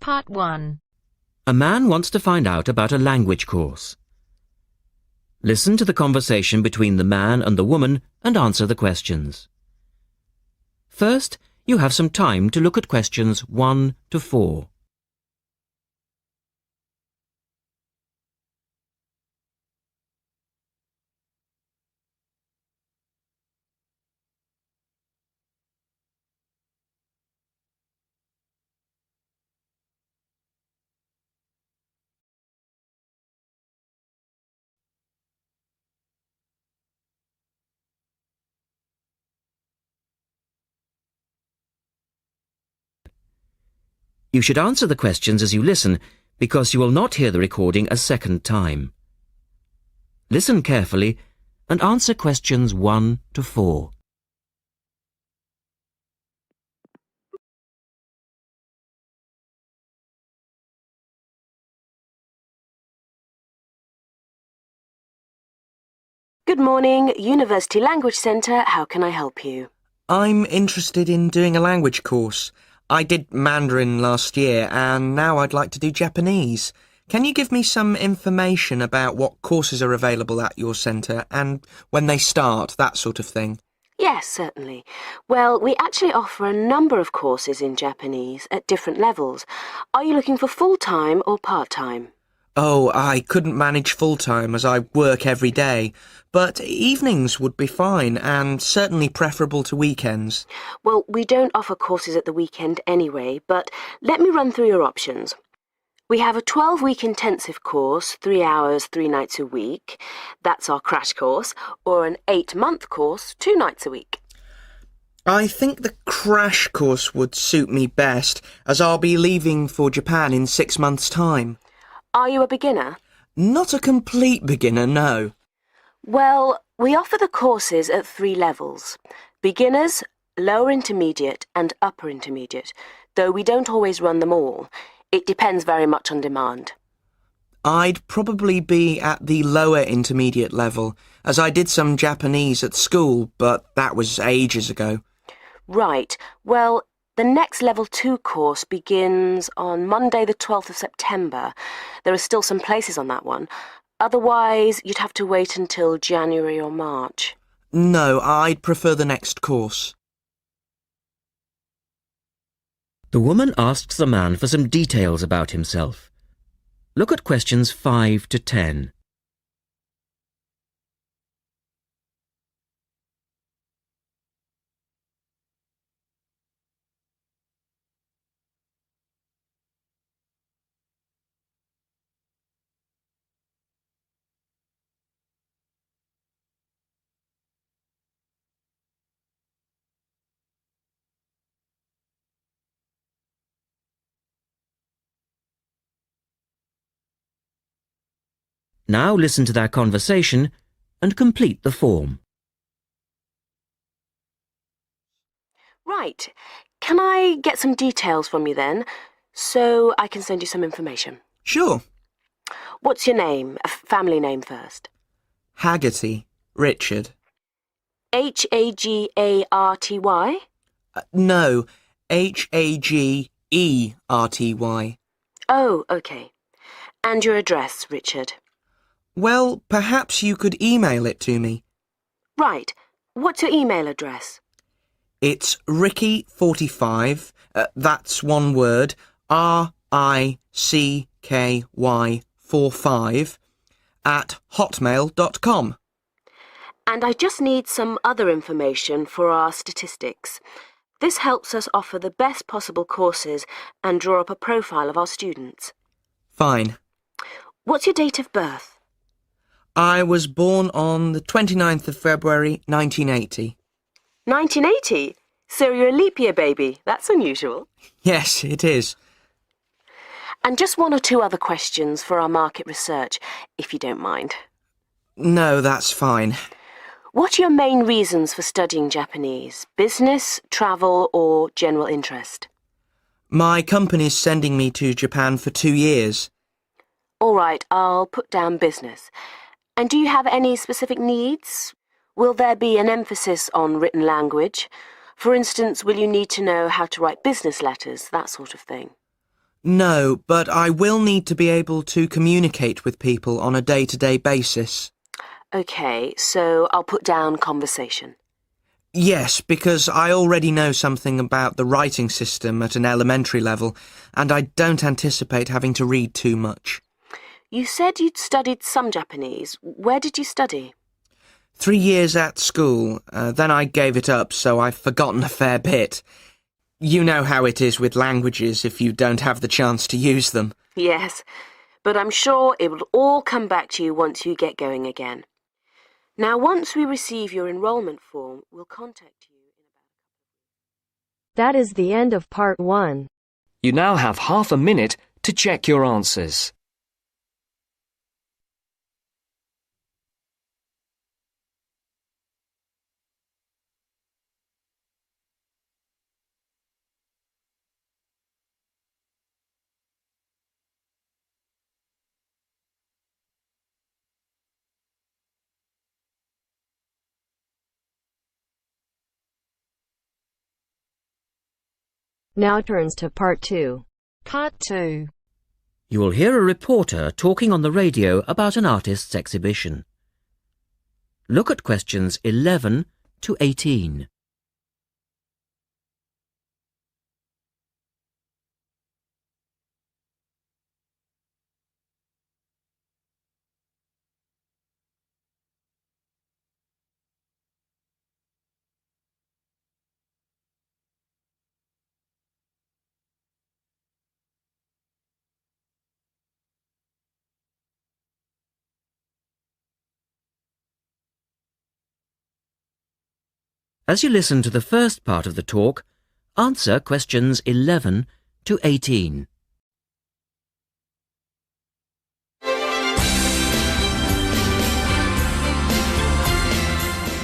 Part 1. A man wants to find out about a language course. Listen to the conversation between the man and the woman and answer the questions. First, you have some time to look at questions 1 to 4. You should answer the questions as you listen, because you will not hear the recording a second time. Listen carefully and answer questions 1 to 4. Good morning, University Language Centre. How can I help you? I'm interested in doing a language course. I did Mandarin last year and now I'd like to do Japanese. Can you give me some information about what courses are available at your centre and when they start, that sort of thing? Yes, certainly. Well, we actually offer a number of courses in Japanese at different levels. Are you looking for full-time or part-time? Oh, I couldn't manage full-time as I work every day, but evenings would be fine and certainly preferable to weekends. Well, we don't offer courses at the weekend anyway, but let me run through your options. We have a 12-week intensive course, 3 hours, 3 nights a week. That's our crash course, or an 8-month course, 2 nights a week. I think the crash course would suit me best, as I'll be leaving for Japan in 6 months' time. Are you a beginner? Not a complete beginner, no. Well, we offer the courses at 3 levels. Beginners, lower intermediate and upper intermediate, though we don't always run them all. It depends very much on demand. I'd probably be at the lower intermediate level, as I did some Japanese at school, but that was ages ago. Right. Well, the next Level 2 course begins on Monday the 12th of September. There are still some places on that one. Otherwise, you'd have to wait until January or March. No, I'd prefer the next course. The woman asks the man for some details about himself. Look at questions 5 to 10. Now listen to their conversation and complete the form. Right. Can I get some details from you then, so I can send you some information? Sure. What's your name? A family name first. Haggerty, Richard. Hagarty? No, Hagerty. Oh, okay. And your address, Richard? Well, perhaps you could email it to me. Right. What's your email address? It's Ricky45, that's one word, RICKY45, at hotmail.com. And I just need some other information for our statistics. This helps us offer the best possible courses and draw up a profile of our students. Fine. What's your date of birth? I was born on the 29th of February, 1980. 1980? So you're a leap year baby. That's unusual. Yes, it is. And just 1 or 2 other questions for our market research, if you don't mind. No, that's fine. What are your main reasons for studying Japanese? Business, travel, or general interest? My company's sending me to Japan for 2 years. All right, I'll put down business. And do you have any specific needs? Will there be an emphasis on written language? For instance, will you need to know how to write business letters, that sort of thing? No, but I will need to be able to communicate with people on a day-to-day basis. OK, so I'll put down conversation. Yes, because I already know something about the writing system at an elementary level, and I don't anticipate having to read too much. You said you'd studied some Japanese. Where did you study? 3 years at school, then I gave it up, so I've forgotten a fair bit. You know how it is with languages if you don't have the chance to use them. Yes, but I'm sure it will all come back to you once you get going again. Now, once we receive your enrolment form, we'll contact you. That is the end of part 1. You now have half a minute to check your answers. Now turns to part 2. Part 2. You will hear a reporter talking on the radio about an artist's exhibition. Look at questions 11 to 18. As you listen to the first part of the talk, answer questions 11 to 18.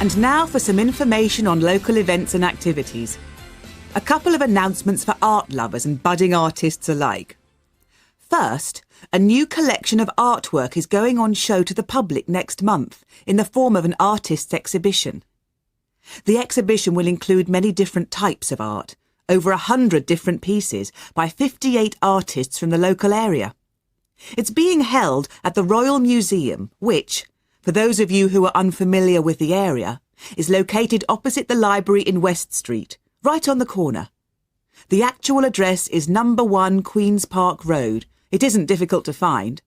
And now for some information on local events and activities. A couple of announcements for art lovers and budding artists alike. First, a new collection of artwork is going on show to the public next month in the form of an artist's exhibition. The exhibition will include many different types of art, over 100 different pieces by 58 artists from the local area. It's being held at the Royal Museum, which, for those of you who are unfamiliar with the area, is located opposite the library in West Street, right on the corner. The actual address is number 1 Queen's Park Road. It isn't difficult to find.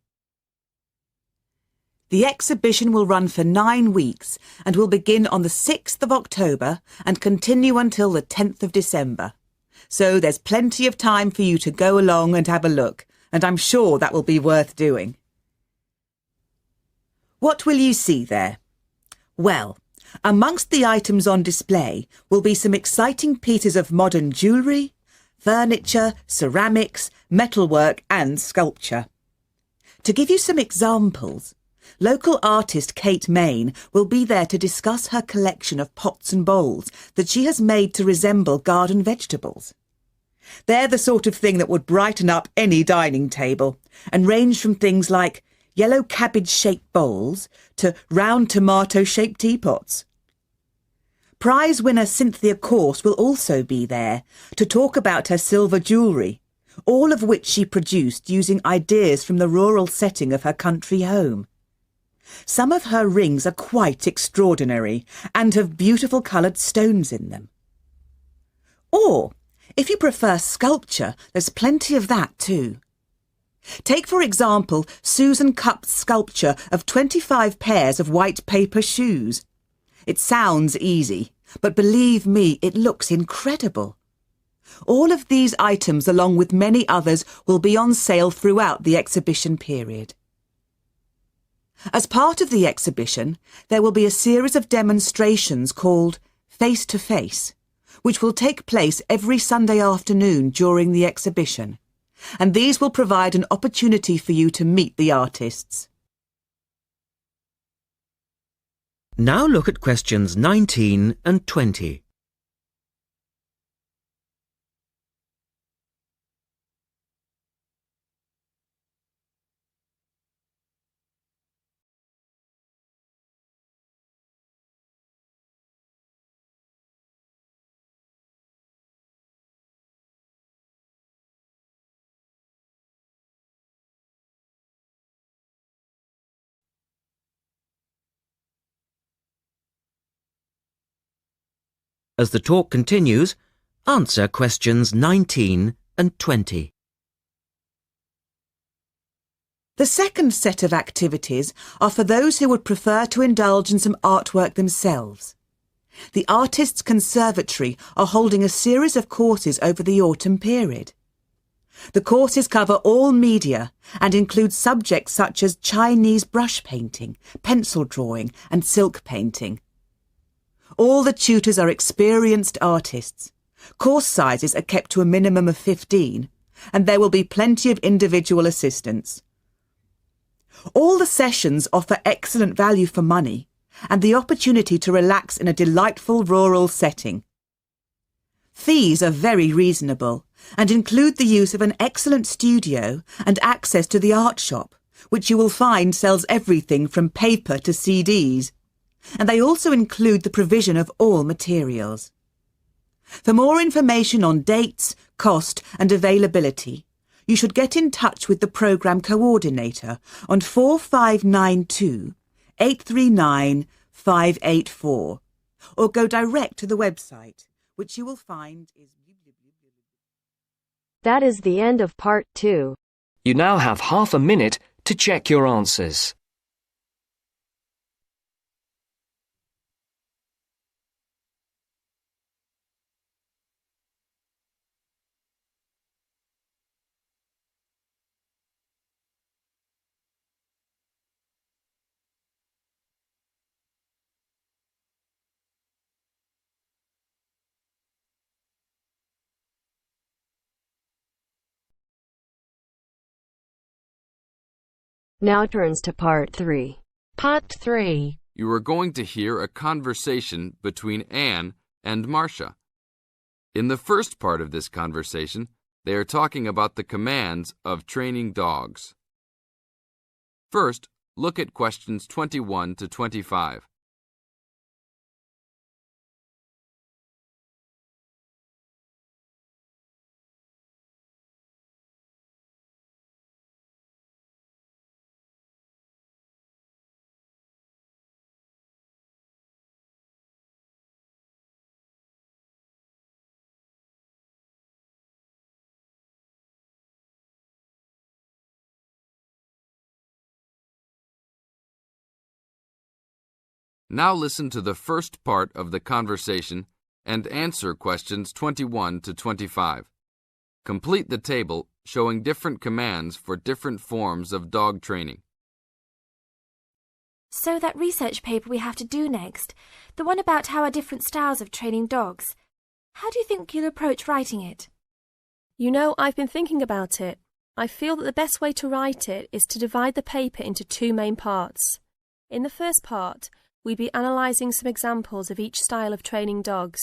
The exhibition will run for 9 weeks and will begin on the 6th of October and continue until the 10th of December. So there's plenty of time for you to go along and have a look, and I'm sure that will be worth doing. What will you see there? Well, amongst the items on display will be some exciting pieces of modern jewellery, furniture, ceramics, metalwork and sculpture. To give you some examples, local artist Kate Main will be there to discuss her collection of pots and bowls that she has made to resemble garden vegetables. They're the sort of thing that would brighten up any dining table and range from things like yellow cabbage-shaped bowls to round tomato-shaped teapots. Prize winner Cynthia Corse will also be there to talk about her silver jewellery, all of which she produced using ideas from the rural setting of her country home. Some of her rings are quite extraordinary and have beautiful coloured stones in them. Or, if you prefer sculpture, there's plenty of that too. Take, for example, Susan Cupp's sculpture of 25 pairs of white paper shoes. It sounds easy, but believe me, it looks incredible. All of these items, along with many others, will be on sale throughout the exhibition period. As part of the exhibition, there will be a series of demonstrations called Face to Face, which will take place every Sunday afternoon during the exhibition, and these will provide an opportunity for you to meet the artists. Now look at questions 19 and 20. As the talk continues, answer questions 19 and 20. The second set of activities are for those who would prefer to indulge in some artwork themselves. The Artists' Conservatory are holding a series of courses over the autumn period. The courses cover all media and include subjects such as Chinese brush painting, pencil drawing and silk painting. All the tutors are experienced artists. Course sizes are kept to a minimum of 15, and there will be plenty of individual assistance. All the sessions offer excellent value for money and the opportunity to relax in a delightful rural setting. Fees are very reasonable and include the use of an excellent studio and access to the art shop, which you will find sells everything from paper to CDs. And they also include the provision of all materials. For more information on dates, cost and availability, you should get in touch with the programme coordinator on 4592 839 584 or go direct to the website, which you will find is... That is the end of part 2. You now have half a minute to check your answers. Now turns to part 3. Part 3. You are going to hear a conversation between Anne and Marcia. In the first part of this conversation, they are talking about the commands of training dogs. First, look at questions 21 to 25. Now listen to the first part of the conversation and answer questions 21 to 25. Complete the table showing different commands for different forms of dog training. So that research paper we have to do next, the one about how are different styles of training dogs, how do you think you'll approach writing it? You know, I've been thinking about it. I feel that the best way to write it is to divide the paper into 2 main parts. In the first part, we'd be analysing some examples of each style of training dogs.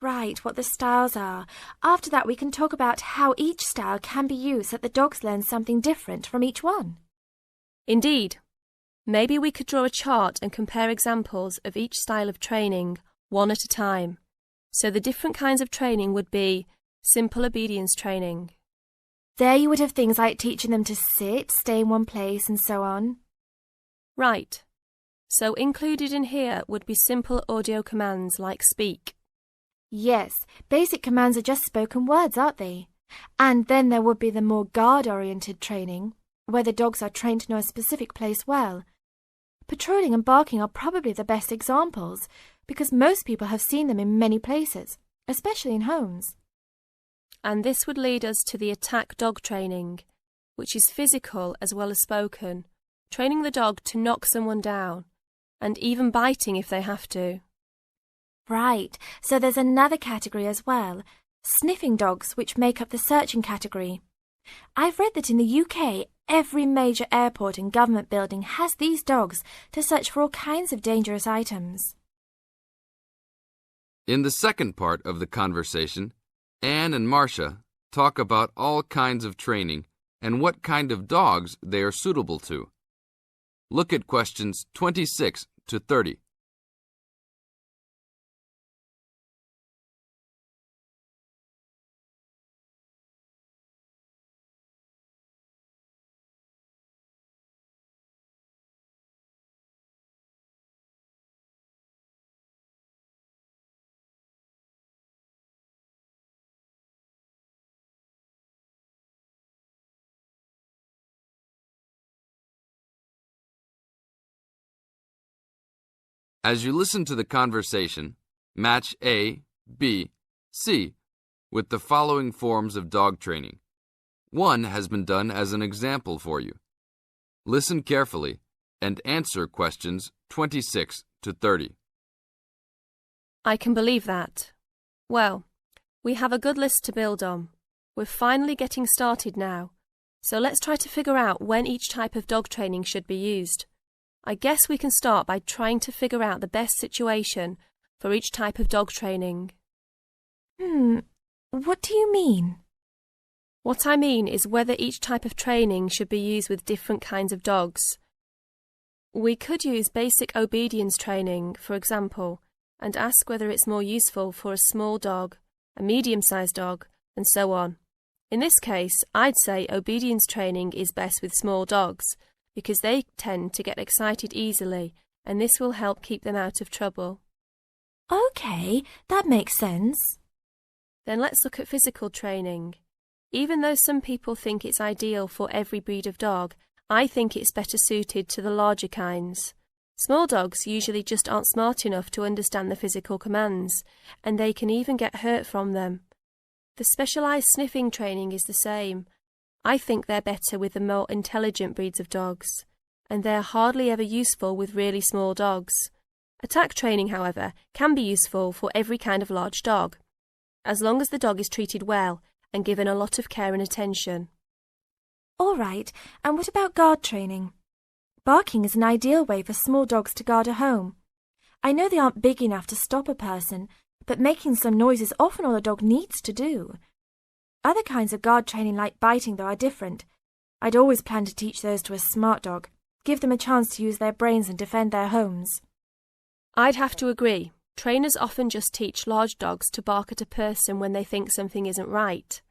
Right, what the styles are. After that we can talk about how each style can be used so that the dogs learn something different from each one. Indeed. Maybe we could draw a chart and compare examples of each style of training, one at a time. So the different kinds of training would be simple obedience training. There you would have things like teaching them to sit, stay in one place and so on. Right. So included in here would be simple audio commands like speak. Yes, basic commands are just spoken words, aren't they? And then there would be the more guard-oriented training, where the dogs are trained to know a specific place well. Patrolling and barking are probably the best examples, because most people have seen them in many places, especially in homes. And this would lead us to the attack dog training, which is physical as well as spoken, training the dog to knock someone down, and even biting if they have to. Right, so there's another category as well, sniffing dogs, which make up the searching category. I've read that in the UK, every major airport and government building has these dogs to search for all kinds of dangerous items. In the second part of the conversation, Anne and Marcia talk about all kinds of training and what kind of dogs they are suitable to. Look at questions 26 to 30. As you listen to the conversation, match A, B, C with the following forms of dog training. One has been done as an example for you. Listen carefully and answer questions 26 to 30. I can believe that. Well, we have a good list to build on. We're finally getting started now, so let's try to figure out when each type of dog training should be used. I guess we can start by trying to figure out the best situation for each type of dog training. What do you mean? What I mean is whether each type of training should be used with different kinds of dogs. We could use basic obedience training, for example, and ask whether it's more useful for a small dog, a medium-sized dog, and so on. In this case, I'd say obedience training is best with small dogs, because they tend to get excited easily, and this will help keep them out of trouble. Okay, that makes sense. Then let's look at physical training. Even though some people think it's ideal for every breed of dog, I think it's better suited to the larger kinds. Small dogs usually just aren't smart enough to understand the physical commands, and they can even get hurt from them. The specialised sniffing training is the same. I think they're better with the more intelligent breeds of dogs, and they're hardly ever useful with really small dogs. Attack training, however, can be useful for every kind of large dog, as long as the dog is treated well and given a lot of care and attention. All right, and what about guard training? Barking is an ideal way for small dogs to guard a home. I know they aren't big enough to stop a person, but making some noise is often all a dog needs to do. Other kinds of guard training like biting, though, are different. I'd always plan to teach those to a smart dog, give them a chance to use their brains and defend their homes. I'd have to agree. Trainers often just teach large dogs to bark at a person when they think something isn't right.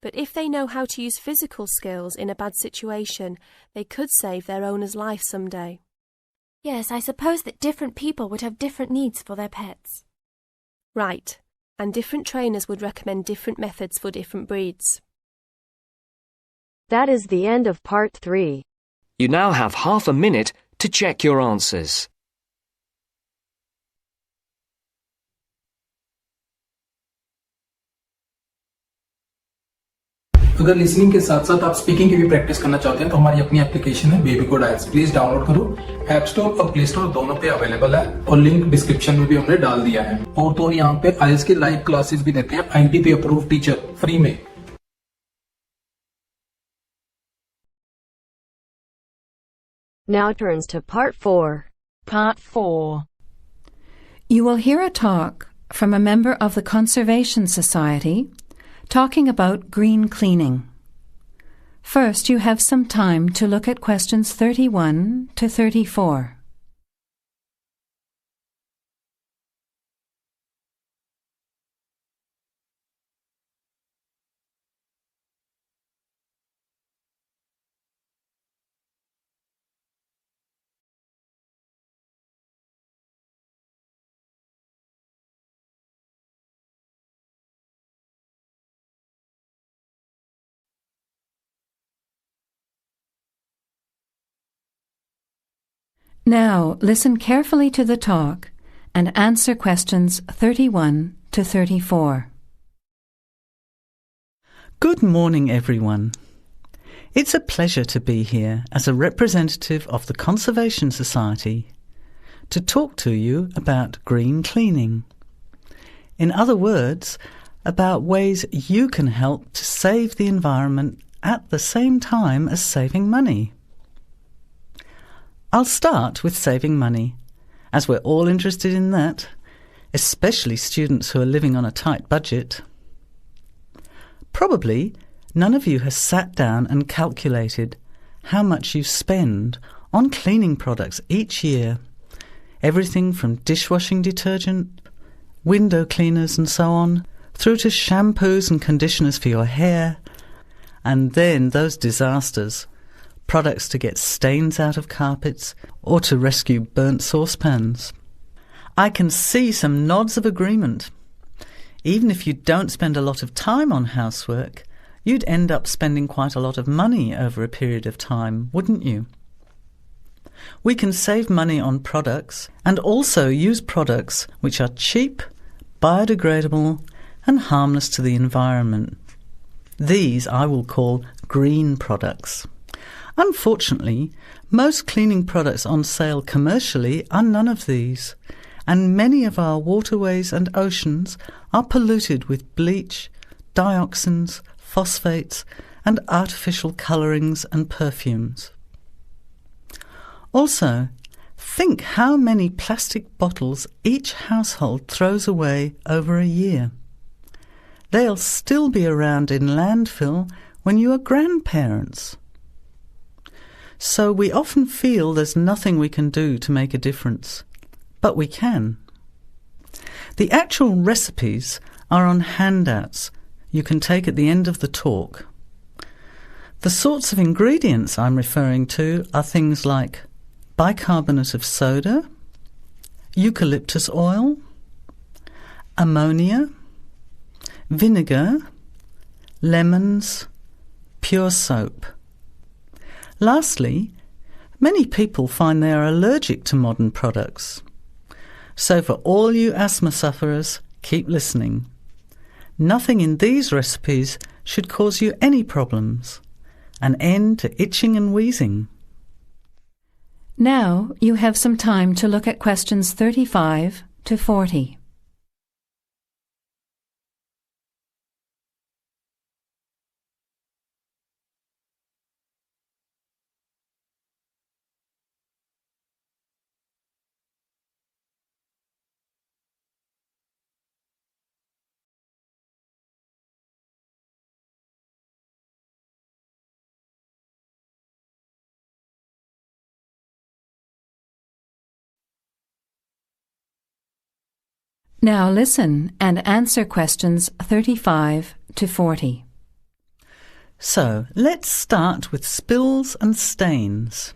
But if they know how to use physical skills in a bad situation, they could save their owner's life someday. Yes, I suppose that different people would have different needs for their pets. Right, and different trainers would recommend different methods for different breeds. That is the end of part 3. You now have half a minute to check your answers. अगर listening के साथ साथ आप speaking की भी practice करना चाहते हैं तो हमारी अपनी एप्लीकेशन है बेबी कोड आइल्स, प्लीज डाउनलोड करो। ऐप स्टोर और प्ले स्टोर दोनों पे अवेलेबल है और लिंक डिस्क्रिप्शन में भी हमने डाल दिया है। और तो यहाँ पे आइल्स की लाइव क्लासेस भी देते हैं ITP अप्रूव टीचर फ्री में। Now turns to part 4. Part 4. You will hear a talk from a member of the Conservation Society talking about green cleaning. First, you have some time to look at questions 31 to 34. Now, listen carefully to the talk and answer questions 31 to 34. Good morning, everyone. It's a pleasure to be here as a representative of the Conservation Society to talk to you about green cleaning. In other words, about ways you can help to save the environment at the same time as saving money. I'll start with saving money, as we're all interested in that, especially students who are living on a tight budget. Probably none of you has sat down and calculated how much you spend on cleaning products each year, everything from dishwashing detergent, window cleaners and so on, through to shampoos and conditioners for your hair, and then those disasters, products to get stains out of carpets or to rescue burnt saucepans. I can see some nods of agreement. Even if you don't spend a lot of time on housework, you'd end up spending quite a lot of money over a period of time, wouldn't you? We can save money on products and also use products which are cheap, biodegradable and harmless to the environment. These I will call green products. Unfortunately, most cleaning products on sale commercially are none of these, and many of our waterways and oceans are polluted with bleach, dioxins, phosphates and artificial colourings and perfumes. Also, think how many plastic bottles each household throws away over a year. They'll still be around in landfill when you are grandparents. So we often feel there's nothing we can do to make a difference, but we can. The actual recipes are on handouts you can take at the end of the talk. The sorts of ingredients I'm referring to are things like bicarbonate of soda, eucalyptus oil, ammonia, vinegar, lemons, pure soap. Lastly, many people find they are allergic to modern products. So for all you asthma sufferers, keep listening. Nothing in these recipes should cause you any problems. An end to itching and wheezing. Now you have some time to look at questions 35 to 40. Now listen and answer questions 35 to 40. So, let's start with spills and stains.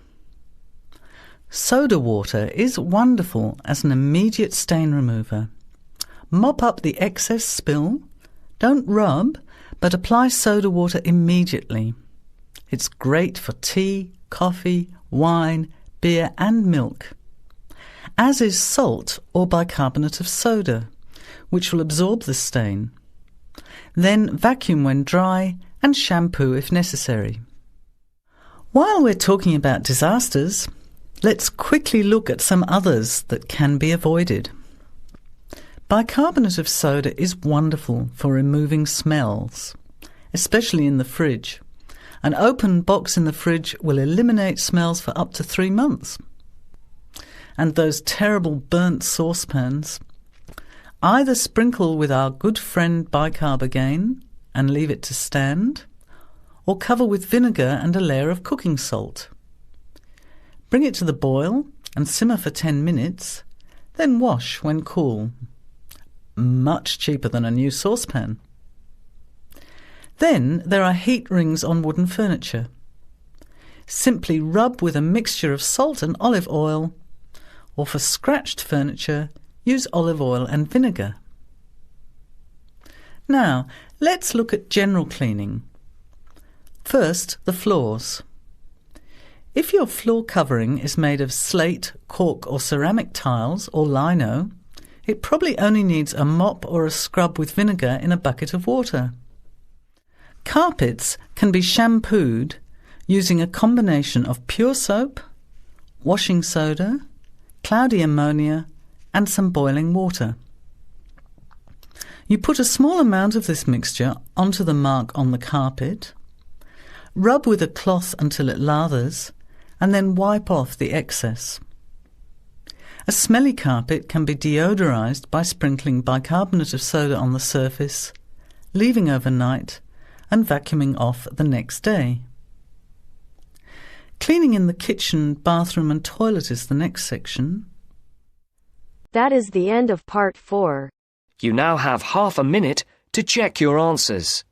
Soda water is wonderful as an immediate stain remover. Mop up the excess spill. Don't rub, but apply soda water immediately. It's great for tea, coffee, wine, beer and milk. As is salt or bicarbonate of soda, which will absorb the stain. Then vacuum when dry and shampoo if necessary. While we're talking about disasters, let's quickly look at some others that can be avoided. Bicarbonate of soda is wonderful for removing smells, especially in the fridge. An open box in the fridge will eliminate smells for up to 3 months. And those terrible burnt saucepans, either sprinkle with our good friend bicarb again and leave it to stand, or cover with vinegar and a layer of cooking salt. Bring it to the boil and simmer for 10 minutes, then wash when cool. Much cheaper than a new saucepan. Then there are heat rings on wooden furniture. Simply rub with a mixture of salt and olive oil, or for scratched furniture, use olive oil and vinegar. Now, let's look at general cleaning. First, the floors. If your floor covering is made of slate, cork or ceramic tiles or lino, it probably only needs a mop or a scrub with vinegar in a bucket of water. Carpets can be shampooed using a combination of pure soap, washing soda, cloudy ammonia and some boiling water. You put a small amount of this mixture onto the mark on the carpet, rub with a cloth until it lathers, and then wipe off the excess. A smelly carpet can be deodorized by sprinkling bicarbonate of soda on the surface, leaving overnight, and vacuuming off the next day. Cleaning in the kitchen, bathroom and toilet is the next section. That is the end of part 4. You now have half a minute to check your answers.